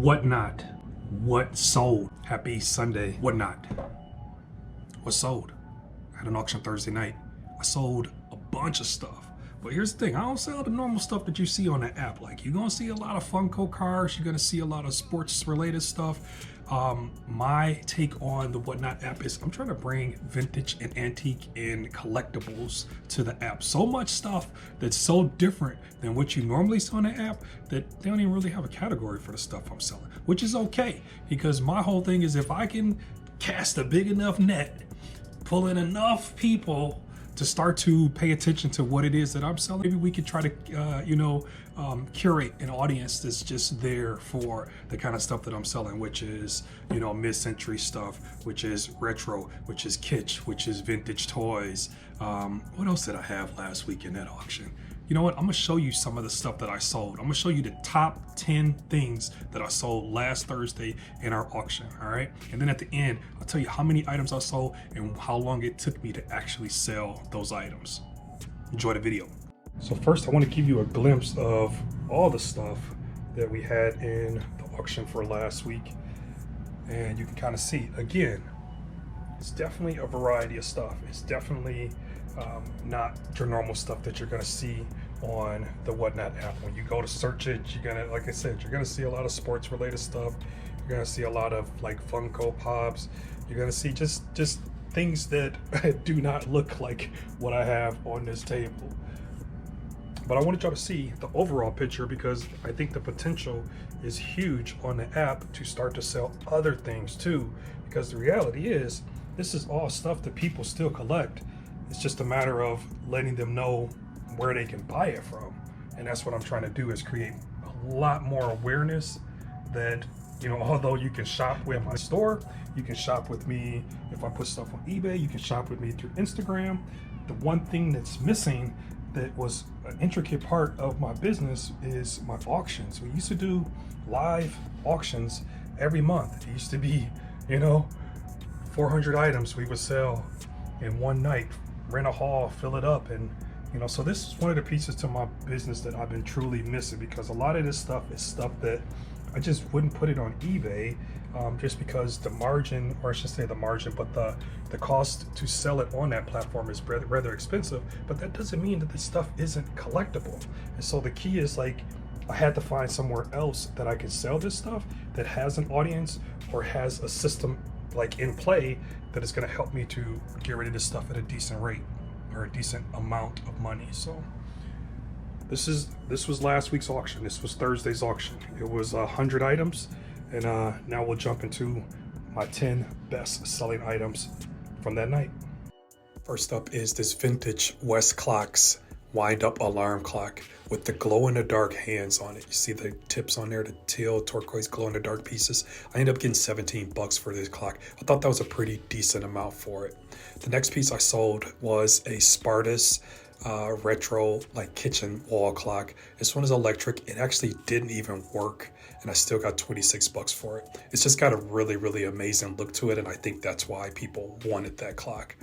Whatnot. What sold? Happy Sunday. Whatnot. What sold? I had an auction Thursday night. I sold a bunch of stuff. But here's the thing, I don't sell the normal stuff that you see on the app. Like, you're gonna see a lot of Funko cars, you're gonna see a lot of sports related stuff. My take on the Whatnot app is I'm trying to bring vintage and antique and collectibles to the app. So much stuff that's so different than what you normally see on the app that they don't even really have a category for the stuff I'm selling, which is okay, because my whole thing is if I can cast a big enough net, pull in enough people to start to pay attention to what it is that I'm selling, maybe we could try to, curate an audience that's just there for the kind of stuff that I'm selling, which is, mid-century stuff, which is retro, which is kitsch, which is vintage toys. What else did I have last week in that auction? You know what? I'm gonna show you some of the stuff that I sold. I'm gonna show you the top 10 things that I sold last Thursday in our auction, all right? And then at the end, I'll tell you how many items I sold and how long it took me to actually sell those items. Enjoy the video. So first, I want to give you a glimpse of all the stuff that we had in the auction for last week. And you can kind of see, again, it's definitely a variety of stuff. It's definitely not your normal stuff that you're going to see on the Whatnot app. When you go to search it, you're gonna, like I said, you're gonna see a lot of sports related stuff. You're gonna see a lot of like Funko Pops. You're gonna see just things that do not look like what I have on this table. But I wanted y'all to see the overall picture because I think the potential is huge on the app to start to sell other things too. Because the reality is, this is all stuff that people still collect. It's just a matter of letting them know where they can buy it from. And that's what I'm trying to do, is create a lot more awareness that, although you can shop with my store, you can shop with me if I put stuff on eBay, you can shop with me through Instagram. The one thing that's missing that was an intricate part of my business is my auctions. We used to do live auctions every month. It used to be, 400 items we would sell in one night, rent a hall, fill it up. And so this is one of the pieces to my business that I've been truly missing, because a lot of this stuff is stuff that I just wouldn't put it on eBay just because the margin, or I should say the margin, but the cost to sell it on that platform is rather expensive. But that doesn't mean that this stuff isn't collectible. And so the key is, like, I had to find somewhere else that I could sell this stuff that has an audience or has a system like in play that is going to help me to get rid of this stuff at a decent rate or a decent amount of money. So this was last week's auction. This was Thursday's auction. It was 100 items, and now we'll jump into my 10 best selling items from that night. First up is this vintage Westclox wind-up alarm clock with the glow-in-the-dark hands on it. You see the tips on there, the teal turquoise glow-in-the-dark pieces. I ended up getting 17 bucks for this clock. I thought that was a pretty decent amount for it. The next piece I sold was a Spartus retro like kitchen wall clock. This one is electric. It actually didn't even work, and I still got 26 bucks for it. It's just got a really, really amazing look to it, and I think that's why people wanted that clock.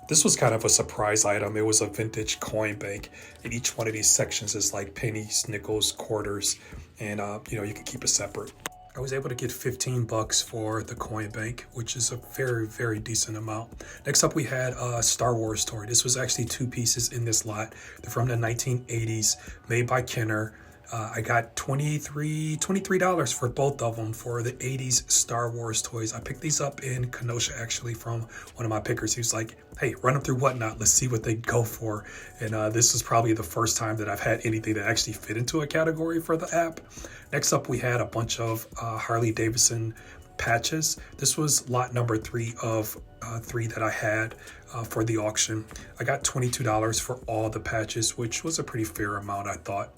This was kind of a surprise item. It was a vintage coin bank, and each one of these sections is like pennies, nickels, quarters, and you can keep it separate. I was able to get 15 bucks for the coin bank, which is a very, very decent amount. Next up, we had a Star Wars toy. This was actually two pieces in this lot. They're from the 1980s, made by Kenner. I got $23 for both of them for the 80s Star Wars toys. I picked these up in Kenosha, actually, from one of my pickers. He was like, hey, run them through Whatnot. Let's see what they go for. And this is probably the first time that I've had anything that actually fit into a category for the app. Next up, we had a bunch of Harley Davidson patches. This was lot number 3 of 3 that I had for the auction. I got $22 for all the patches, which was a pretty fair amount, I thought.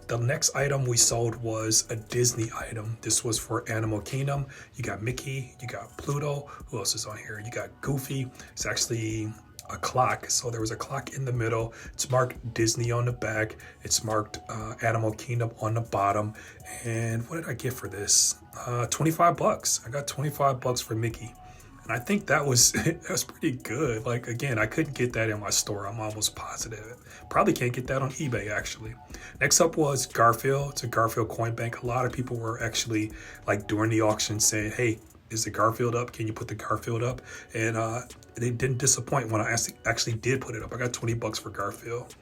The next item we sold was a Disney item. This was for Animal Kingdom. You got Mickey, you got Pluto. Who else is on here? You got Goofy. It's actually a clock. So there was a clock in the middle. It's marked Disney on the back. It's marked Animal Kingdom on the bottom. And what did I get for this? 25 bucks. I got 25 bucks for Mickey. And I think that was pretty good. Like, again, I couldn't get that in my store. I'm almost positive. Probably can't get that on eBay, actually. Next up was Garfield. It's a Garfield coin bank. A lot of people were actually, like, during the auction saying, hey, is the Garfield up? Can you put the Garfield up? And they didn't disappoint when I actually did put it up. I got 20 bucks for Garfield.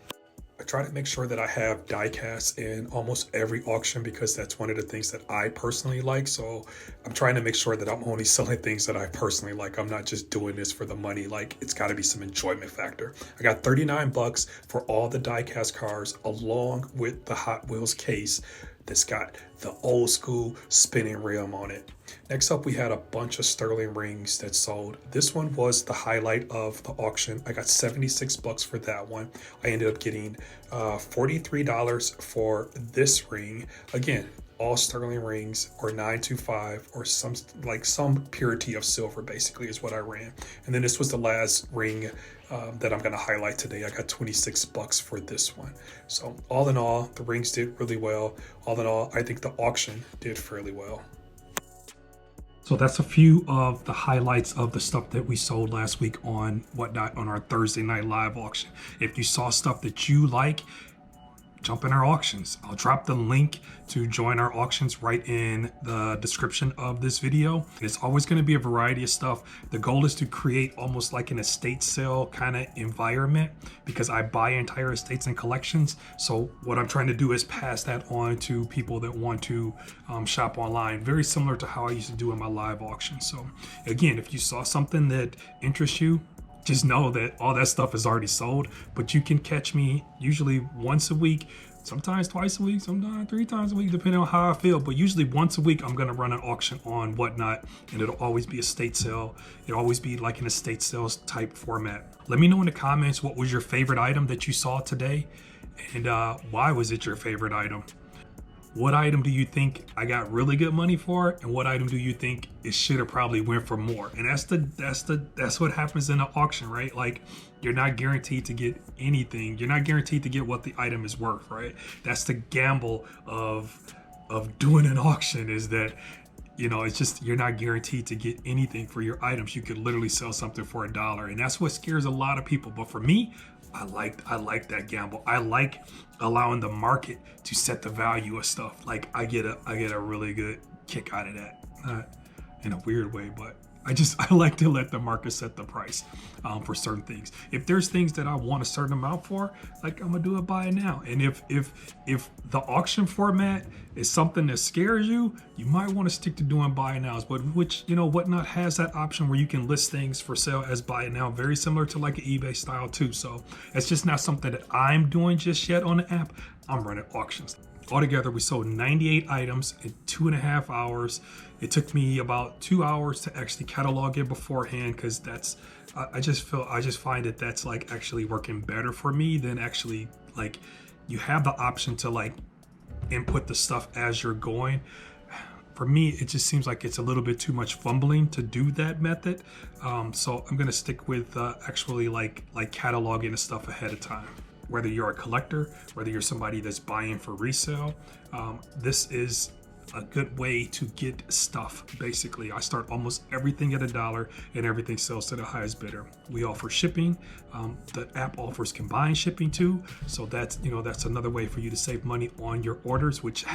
I try to make sure that I have die casts in almost every auction because that's one of the things that I personally like. So I'm trying to make sure that I'm only selling things that I personally like. I'm not just doing this for the money. Like, it's got to be some enjoyment factor. I got 39 bucks for all the die cast cars along with the Hot Wheels case that's got the old school spinning rim on it. Next up, we had a bunch of sterling rings that sold. This one was the highlight of the auction. I got 76 bucks for that one. I ended up getting $43 for this ring. Again, all sterling rings or 925 or some purity of silver basically is what I ran. And then this was the last ring that I'm going to highlight today. I got 26 bucks for this one. So all in all, the rings did really well. All in all, I think the auction did fairly well. So that's a few of the highlights of the stuff that we sold last week on Whatnot on our Thursday night live auction. If you saw stuff that you like, jump in our auctions. I'll drop the link to join our auctions right in the description of this video. It's always going to be a variety of stuff. The goal is to create almost like an estate sale kind of environment because I buy entire estates and collections. So what I'm trying to do is pass that on to people that want to shop online, very similar to how I used to do in my live auction. So again, if you saw something that interests you, just know that all that stuff is already sold, but you can catch me usually once a week, sometimes twice a week, sometimes 3 times a week, depending on how I feel. But usually once a week, I'm going to run an auction on Whatnot, and it'll always be a estate sale. It'll always be like an estate sales type format. Let me know in the comments what was your favorite item that you saw today, and why was it your favorite item? What item do you think I got really good money for, and what item do you think it should have probably went for more? And that's what happens in an auction, right? Like, you're not guaranteed to get anything. You're not guaranteed to get what the item is worth, right? That's the gamble of doing an auction, is that, you know, it's just, you're not guaranteed to get anything for your items. You could literally sell something for $1, and that's what scares a lot of people. But for me, I like that gamble. I like allowing the market to set the value of stuff. Like, I get a really good kick out of that, not in a weird way, but I like to let the market set the price for certain things. If there's things that I want a certain amount for, like, I'm gonna do it buy it now. And if the auction format is something that scares you, you might want to stick to doing buy it nows. But which, you know, Whatnot has that option where you can list things for sale as buy it now, very similar to like an eBay style too. So it's just not something that I'm doing just yet on the app. I'm running auctions. Altogether, we sold 98 items in 2.5 hours. It took me about 2 hours to actually catalog it beforehand, because I just find that that's like actually working better for me than actually, like, you have the option to like input the stuff as you're going. For me, it just seems like it's a little bit too much fumbling to do that method. So I'm gonna stick with actually like cataloging the stuff ahead of time. Whether you're a collector, whether you're somebody that's buying for resale, this is a good way to get stuff. Basically, I start almost everything at $1 and everything sells to the highest bidder. We offer shipping. The app offers combined shipping too. So that's another way for you to save money on your orders, which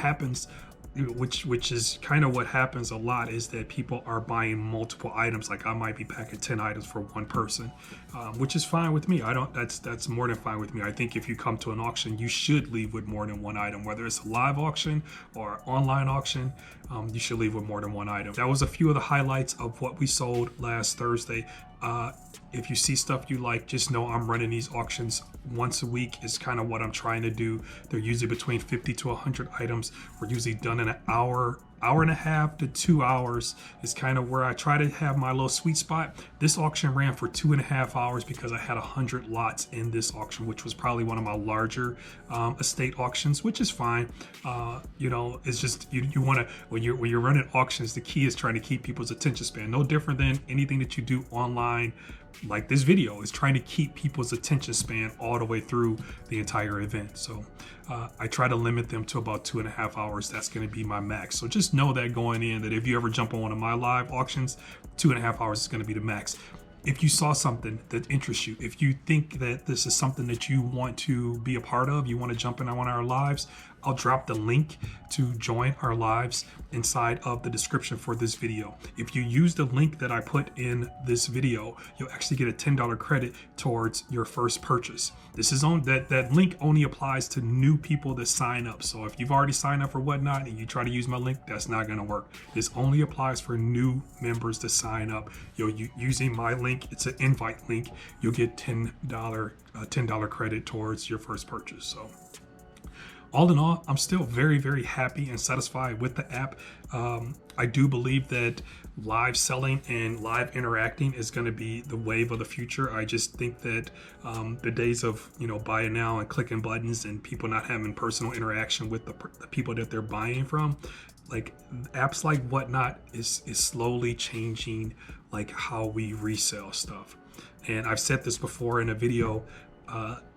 is kind of what happens a lot, is that people are buying multiple items. Like, I might be packing 10 items for one person, which is fine with me. That's more than fine with me. I think if you come to an auction, you should leave with more than one item, whether it's a live auction or online auction. You should leave with more than one item. That was a few of the highlights of what we sold last Thursday. If you see stuff you like, just know I'm running these auctions once a week is kind of what I'm trying to do. They're usually between 50 to 100 items. We're usually done in an hour and a half to 2 hours is kind of where I try to have my little sweet spot. This auction ran for 2.5 hours because I had 100 lots in this auction, which was probably one of my larger estate auctions, which is fine. It's just you want to, when you're running auctions, the key is trying to keep people's attention span. No different than anything that you do online like this video, is trying to keep people's attention span all the way through the entire event. So I try to limit them to about 2.5 hours. That's going to be my max. So just know that going in, that if you ever jump on one of my live auctions, 2.5 hours is going to be the max. If you saw something that interests you, if you think that this is something that you want to be a part of, you want to jump in on one of our lives, I'll drop the link to join our lives inside of the description for this video. If you use the link that I put in this video, you'll actually get a $10 credit towards your first purchase. This is on that link only applies to new people that sign up. So if you've already signed up for whatnot and you try to use my link, that's not going to work. This only applies for new members to sign up. Using my link, it's an invite link. You'll get $10 credit towards your first purchase. So all in all, I'm still very, very happy and satisfied with the app. I do believe that live selling and live interacting is going to be the wave of the future. I just think that the days of, buying now and clicking buttons and people not having personal interaction with the people that they're buying from, like apps like Whatnot is slowly changing like how we resell stuff. And I've said this before in a video.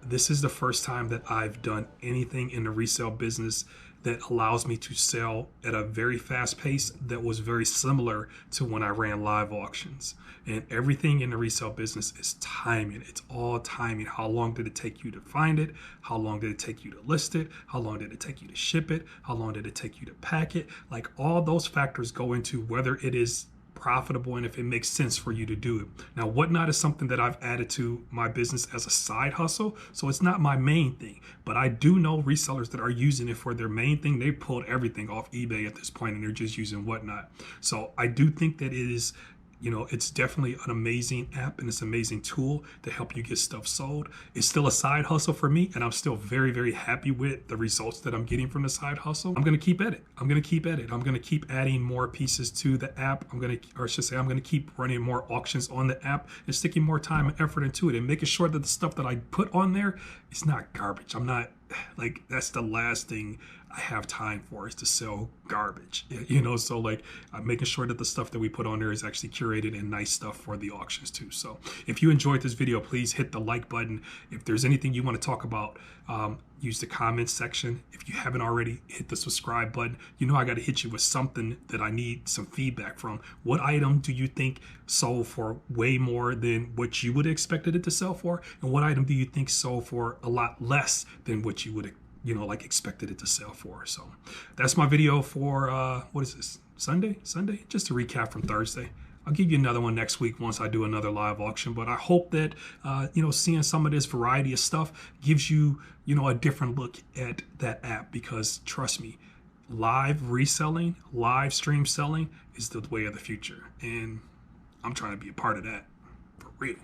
This is the first time that I've done anything in the resale business that allows me to sell at a very fast pace that was very similar to when I ran live auctions. And everything in the resale business is timing. It's all timing. How long did it take you to find it? How long did it take you to list it? How long did it take you to ship it? How long did it take you to pack it? Like all those factors go into whether it is profitable and if it makes sense for you to do it. Now, Whatnot is something that I've added to my business as a side hustle, so it's not my main thing, but I do know resellers that are using it for their main thing. They pulled everything off eBay at this point and they're just using Whatnot. So I do think that it is, it's definitely an amazing app and it's an amazing tool to help you get stuff sold. It's still a side hustle for me and I'm still very, very happy with the results that I'm getting from the side hustle. I'm going to keep at it. I'm going to keep adding more pieces to the app. I'm going to keep running more auctions on the app and sticking more time and effort into it and making sure that the stuff that I put on there is not garbage. I'm not like, that's the last thing I have time for, is to sell garbage, so like I'm making sure that the stuff that we put on there is actually curated and nice stuff for the auctions too. So if you enjoyed this video, please hit the like button. If there's anything you want to talk about, use the comments section. If you haven't already, hit the subscribe button. I got to hit you with something that I need some feedback from. What item do you think sold for way more than what you would have expected it to sell for? And what item do you think sold for a lot less than what you would expected it to sell for? So that's my video for what is this, Sunday, just to recap from Thursday. I'll give you another one next week once I do another live auction, but I hope that seeing some of this variety of stuff gives you a different look at that app, because trust me, live reselling, live stream selling is the way of the future, and I'm trying to be a part of that for real.